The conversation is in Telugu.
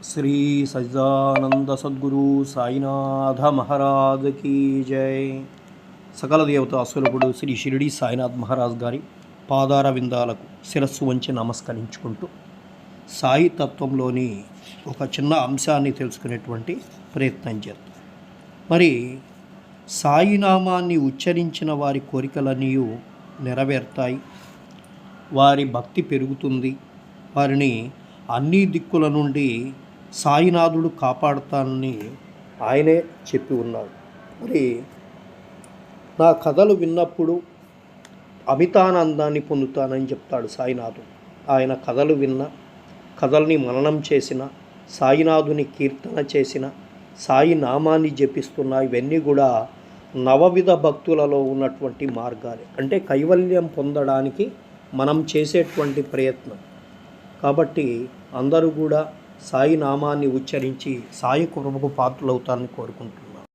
శ్రీ సజ్జానంద సద్గురు సాయినాథ మహారాజ్ కీ జై. సకల దేవతాసులకుడు శ్రీ షిరిడి సాయినాథ్ మహారాజ్ గారి పాదార విందాలకు శిరస్సు వంచి నమస్కరించుకుంటూ సాయి తత్వంలోని ఒక చిన్న అంశాన్ని తెలుసుకునేటువంటి ప్రయత్నం చేద్దాం. మరి సాయినామాన్ని ఉచ్చరించిన వారి కోరికలన్నీ నెరవేరుతాయి, వారి భక్తి పెరుగుతుంది, వారిని అన్ని దిక్కుల నుండి సాయినాథుడు కాపాడుతానని ఆయనే చెప్పి ఉన్నాడు. మరి నా కథలు విన్నప్పుడు అమితానందాన్ని పొందుతానని చెప్తాడు సాయినాథుడు. ఆయన కథలు విన్న, కథల్ని మననం చేసిన, సాయినాథుని కీర్తన చేసిన, సాయి నామాన్ని జపిస్తున్న ఇవన్నీ కూడా నవవిధ భక్తులలో ఉన్నటువంటి మార్గాలే. అంటే కైవల్యం పొందడానికి మనం చేసేటువంటి ప్రయత్నం. కాబట్టి అందరూ కూడా సాయి నామాన్ని ఉచ్చరించి సాయి కృపకు పాత్రలవుతారని కోరుకుంటున్నాను.